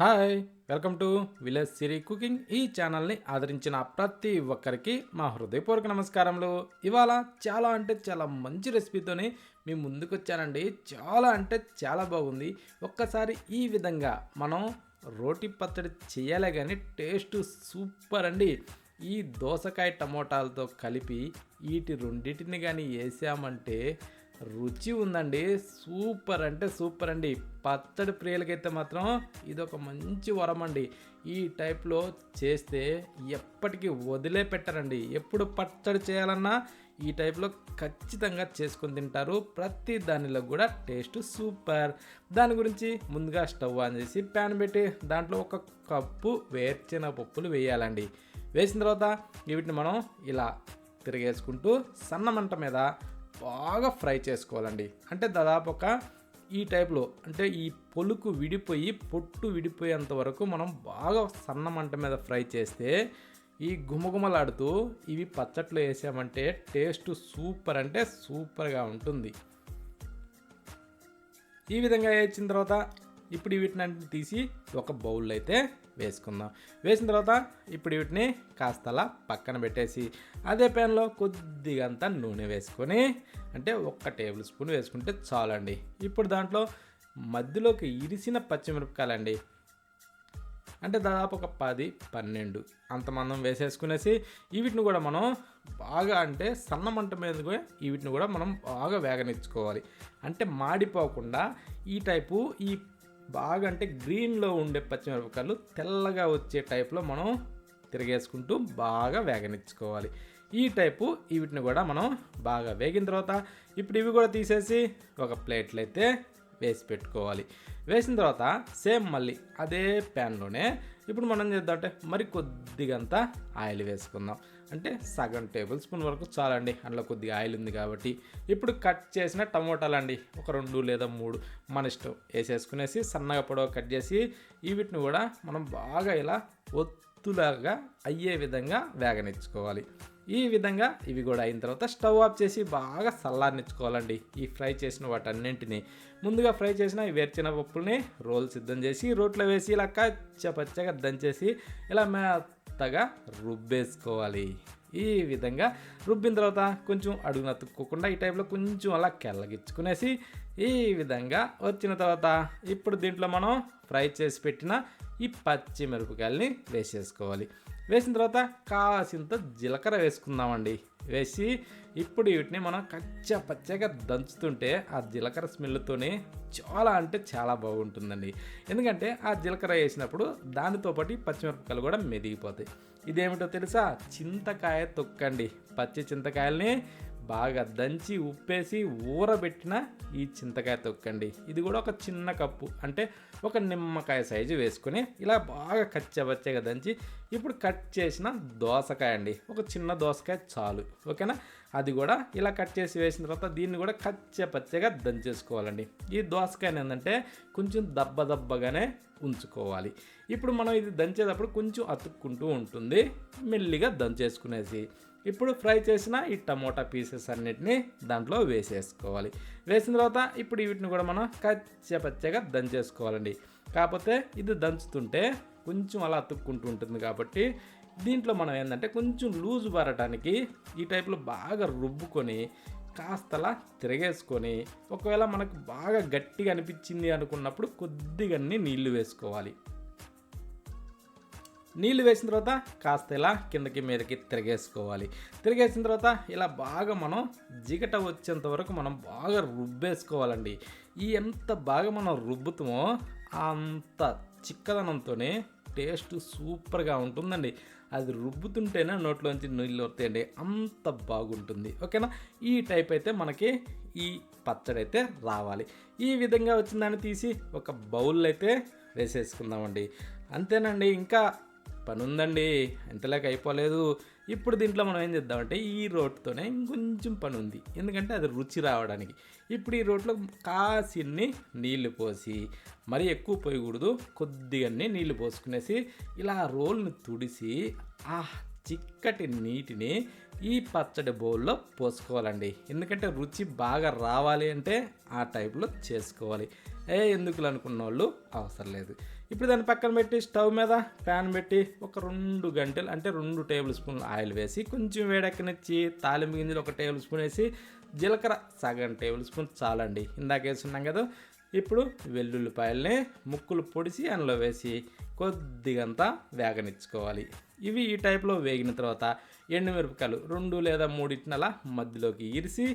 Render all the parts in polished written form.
Hi, welcome to village Siri cooking. ఈ ఛానల్ని ఆదరించిన ప్రతి ఒక్కరికి మా హృదయపూర్వక నమస్కారములు. ఇవాళ చాలా మంచి రెసిపీతోని మీ ముందుకు వచ్చానండి. చాలా అంటే చాలా బాగుంది. ఒక్కసారి ఈ విధంగా మనం రోటి పచ్చడి చేయాలే కానీ టేస్ట్ సూపర్ అండి. ఈ దోసకాయ టమోటాలతో కలిపి వీటి రెండింటిని కానీ వేసామంటే రుచి ఉందండి. సూపర్ అంటే సూపర్ అండి. పచ్చడి ప్రియులకైతే మాత్రం ఇదొక మంచి వరం అండి. ఈ టైప్లో చేస్తే ఎప్పటికీ వదిలేపెట్టరండి. ఎప్పుడు పచ్చడి చేయాలన్నా ఈ టైప్లో ఖచ్చితంగా చేసుకొని తింటారు. ప్రతి దానిలో కూడా టేస్ట్ సూపర్. దాని గురించి ముందుగా స్టవ్ ఆన్ చేసి ప్యాన్ పెట్టి దాంట్లో 1 కప్పు వేరుశెనగపప్పులు వేయాలండి. వేసిన తర్వాత వీటిని మనం ఇలా తిరిగేసుకుంటూ సన్న మంట మీద బాగా ఫ్రై చేసుకోవాలండి. అంటే దాదాపు ఈ టైప్లో అంటే ఈ పొలుకు విడిపోయి పొట్టు విడిపోయేంత వరకు మనం బాగా సన్న మంట మీద ఫ్రై చేస్తే ఈ గుమగుమలాడుతూ ఇవి పచ్చట్లో వేసామంటే టేస్ట్ సూపర్ అంటే సూపర్గా ఉంటుంది. ఈ విధంగా వేసిన తర్వాత ఇప్పుడు వీటిని తీసి ఒక బౌల్లో అయితే వేసుకుందాం. వేసిన తర్వాత ఇప్పుడు వీటిని కాస్తలా పక్కన పెట్టేసి అదే ప్యాన్లో కొద్దిగా నూనె వేసుకొని అంటే 1 టేబుల్ స్పూన్ వేసుకుంటే చాలండి. ఇప్పుడు దాంట్లో మధ్యలోకి ఇరిసిన పచ్చిమిరపకాయలండి, అంటే దాదాపు 10-12 అంత మందం వేసేసుకునేసి వీటిని కూడా మనం బాగా అంటే సన్న మంట మీద వీటిని కూడా మనం బాగా వేగనిచ్చుకోవాలి. అంటే మాడిపోకుండా ఈ టైపు ఈ బాగా అంటే గ్రీన్లో ఉండే పచ్చిమిరపకాయలు తెల్లగా వచ్చే టైప్లో మనం తిరిగేసుకుంటూ బాగా వేగనిచ్చుకోవాలి. ఈ టైపు వీటిని కూడా మనం బాగా వేగిన తర్వాత ఇప్పుడు ఇవి కూడా తీసేసి ఒక ప్లేట్లో అయితే వేసి పెట్టుకోవాలి. వేసిన తర్వాత సేమ్ మళ్ళీ అదే ప్యాన్లోనే ఇప్పుడు మనం చేద్దామంటే మరి కొద్దిగంత ఆయిల్ వేసుకుందాం. అంటే సగం టేబుల్ స్పూన్ వరకు చాలండి, అందులో కొద్దిగా ఆయిల్ ఉంది కాబట్టి. ఇప్పుడు కట్ చేసిన టమోటాలు అండి, ఒక 2 లేదా 3 మన ఇష్టం వేసేసుకునేసి సన్నగా పొడవు కట్ చేసి వీటిని కూడా మనం బాగా ఇలా ఒత్తులాగా అయ్యే విధంగా వేగనిచ్చుకోవాలి. ఈ విధంగా ఇవి కూడా అయిన తర్వాత స్టవ్ ఆఫ్ చేసి బాగా చల్లారనిచ్చుకోవాలండి. ఈ ఫ్రై చేసిన వాటన్నింటినీ ముందుగా ఫ్రై చేసిన ఈ వేరుశెనగపప్పుల్ని రోల్ సిద్ధం చేసి రోట్లో వేసి ఇలా పచ్చగా దంచేసి ఇలా మెత్తగా రుబ్బేసుకోవాలి. ఈ విధంగా రుబ్బిన తర్వాత కొంచెం అడుగున తుక్కోకుండా ఈ టైప్లో కొంచెం అలా కెల్లగిచ్చుకునేసి ఈ విధంగా వచ్చిన తర్వాత ఇప్పుడు దీంట్లో మనం ఫ్రై చేసి పెట్టిన ఈ పచ్చిమిరపకాయలని వేసేసుకోవాలి. వేసిన తర్వాత కాసింత జీలకర్ర వేసుకుందామండి. వేసి ఇప్పుడు వీటిని మనం పచ్చగా దంచుతుంటే ఆ జీలకర్ర స్మెల్తోనే చాలా అంటే చాలా బాగుంటుందండి. ఎందుకంటే ఆ జీలకర్ర వేసినప్పుడు దానితో పాటు పచ్చిమిరపకాయలు కూడా మెదిగిపోతాయి. ఇదేమిటో తెలుసా? చింతకాయ తొక్కండి. పచ్చి చింతకాయల్ని బాగా దంచి ఉప్పేసి ఊరబెట్టిన ఈ చింతకాయ తొక్కండి. ఇది కూడా ఒక చిన్న కప్పు అంటే ఒక నిమ్మకాయ సైజు వేసుకొని ఇలా బాగా పచ్చగా దంచి ఇప్పుడు కట్ చేసిన దోసకాయ అండి, ఒక చిన్న దోసకాయ చాలు, ఓకేనా? అది కూడా ఇలా కట్ చేసి వేసిన తర్వాత దీన్ని కూడా పచ్చగా దంచేసుకోవాలండి. ఈ దోసకాయని ఏంటంటే కొంచెం దబ్బగానే ఉంచుకోవాలి. ఇప్పుడు మనం ఇది దంచేటప్పుడు కొంచెం అతుక్కుంటూ ఉంటుంది, మెల్లిగా దంచేసుకునేసి ఇప్పుడు ఫ్రై చేసిన ఈ టమోటా పీసెస్ అన్నిటిని దాంట్లో వేసేసుకోవాలి. వేసిన తర్వాత ఇప్పుడు వీటిని కూడా మనం పచ్చగా దంచేసుకోవాలండి. కాకపోతే ఇది దంచుతుంటే కొంచెం అలా అతుక్కుంటూ ఉంటుంది కాబట్టి దీంట్లో మనం ఏంటంటే కొంచెం లూజు పడటానికి ఈ టైప్లో బాగా రుబ్బుకొని కాస్తలా తిరగేసుకొని ఒకవేళ మనకు బాగా గట్టిగా అనిపించింది అనుకున్నప్పుడు కొద్దిగా నీళ్లు వేసుకోవాలి. నీళ్ళు వేసిన తర్వాత కాస్త ఇలా కిందకి మీదకి తిరిగేసుకోవాలి. తిరిగేసిన తర్వాత ఇలా బాగా మనం జిగట వచ్చేంత వరకు మనం బాగా రుబ్బేసుకోవాలండి. ఎంత బాగా మనం రుబ్బుతామో అంత చిక్కదనంతోనే టేస్ట్ సూపర్గా ఉంటుందండి. అది రుబ్బుతుంటేనే నోట్లోంచి నీళ్ళు వస్తాయండి, అంత బాగుంటుంది, ఓకేనా? ఈ టైప్ అయితే మనకి ఈ పచ్చడి అయితే రావాలి. ఈ విధంగా వచ్చిన దాన్ని తీసి ఒక బౌల్లో అయితే వేసేసుకుందామండి. అంతేనండి, ఇంకా పని ఉందండి, ఎంతలేక అయిపోలేదు. ఇప్పుడు దీంట్లో మనం ఏం చేద్దామంటే ఈ రోట్తోనే ఇంకొంచెం పని ఉంది, ఎందుకంటే అది రుచి రావడానికి. ఇప్పుడు ఈ రోట్లో కాసిన్ని నీళ్లు పోసి, మరీ ఎక్కువ పోయకూడదు, కొద్దిగా నీళ్లు పోసుకునేసి ఇలా రోల్ని తుడిసి ఆ చిక్కటి నీటిని ఈ పచ్చడి బౌల్లో పోసుకోవాలండి. ఎందుకంటే రుచి బాగా రావాలి అంటే ఆ టైప్లో చేసుకోవాలి. ఎందుకు అనుకున్న వాళ్ళు అవసరం లేదు. ఇప్పుడు దాన్ని పక్కన పెట్టి స్టవ్ మీద ప్యాన్ పెట్టి ఒక 2 గంటలు అంటే 2 టేబుల్ స్పూన్లు ఆయిల్ వేసి కొంచెం వేడెక్కనిచ్చి తాలింపు గింజలు 1 టేబుల్ స్పూన్ వేసి జీలకర్ర సగం టేబుల్ స్పూన్ చాలండి, ఇందాక వేసుకున్నాం కదా. ఇప్పుడు వెల్లుల్లిపాయల్ని ముక్కలు పొడిచి అందులో వేసి కొద్దిగంతా వేగనిచ్చుకోవాలి. ఇవి ఈ టైప్లో వేగిన తర్వాత ఎండుమిరపకాయలు 2 లేదా 3 అలా మధ్యలోకి ఇరిసి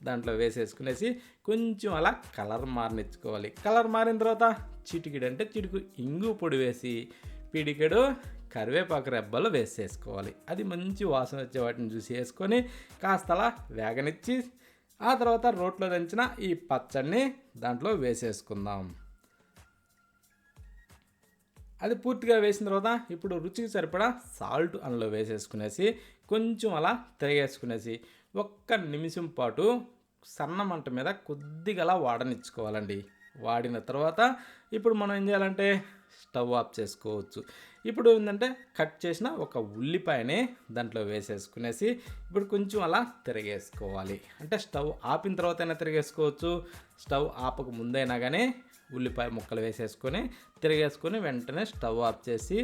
దాంట్లో వేసేసుకునేసి కొంచెం అలా కలర్ మారనిచ్చుకోవాలి. కలర్ మారిన తర్వాత చిటికెడు ఇంగు పొడి వేసి పిడికెడు కరివేపాకు రెబ్బలు వేసేసుకోవాలి. అది మంచి వాసన వచ్చే వాటిని చూసి వేసుకొని కాస్త అలా వేగనిచ్చి ఆ తర్వాత రోట్లో దంచిన ఈ పచ్చడిని దాంట్లో వేసేసుకుందాం. అది పూర్తిగా వేసిన తర్వాత ఇప్పుడు రుచికి సరిపడా సాల్ట్ అందులో వేసేసుకునేసి కొంచెం అలా తిరగేసుకునేసి 1 నిమిషం పాటు సన్న మంట మీద కొద్దిగా అలా వాడనిచ్చుకోవాలండి. వాడిన తర్వాత ఇప్పుడు మనం ఏం చేయాలంటే స్టవ్ ఆఫ్ చేసుకోవచ్చు. ఇప్పుడు ఏంటంటే కట్ చేసిన ఒక ఉల్లిపాయని దాంట్లో వేసేసుకునేసి ఇప్పుడు కొంచెం అలా తిరగేసుకోవాలి. అంటే స్టవ్ ఆపిన తర్వాత అయినా తిరగేసుకోవచ్చు, స్టవ్ ఆపక ముందైనా కానీ ఉల్లిపాయ ముక్కలు వేసేసుకొని తిరగేసుకొని వెంటనే స్టవ్ ఆఫ్ చేసి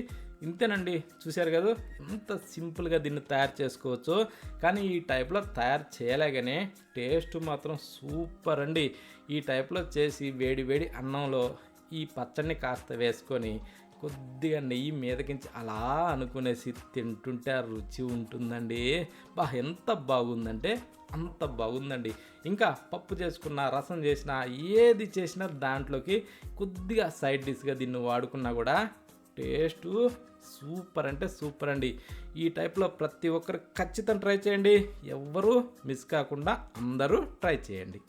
ఇంతేనండి. చూశారు కదా ఎంత సింపుల్గా దీన్ని తయారు చేసుకోవచ్చు. కానీ ఈ టైప్లో తయారు చేయలేగానే టేస్ట్ మాత్రం సూపర్ అండి. ఈ టైప్లో చేసి వేడి వేడి అన్నంలో ఈ పచ్చడిని కాస్త వేసుకొని కొద్దిగా నెయ్యి మీదకించి అలా అనుకునేసి తింటుంటే ఆ రుచి ఉంటుందండి. ఎంత బాగుందంటే అంత బాగుందండి. ఇంకా పప్పు చేసుకున్న, రసం చేసినా, ఏది చేసినా దాంట్లోకి కొద్దిగా సైడ్ డిష్గా దీన్ని వాడుకున్నా కూడా టేస్టు సూపర్ అంటే సూపర్ అండి. ఈ టైప్లో ప్రతి ఒక్కరు ఖచ్చితంగా ట్రై చేయండి. ఎవ్వరూ మిస్ కాకుండా అందరూ ట్రై చేయండి.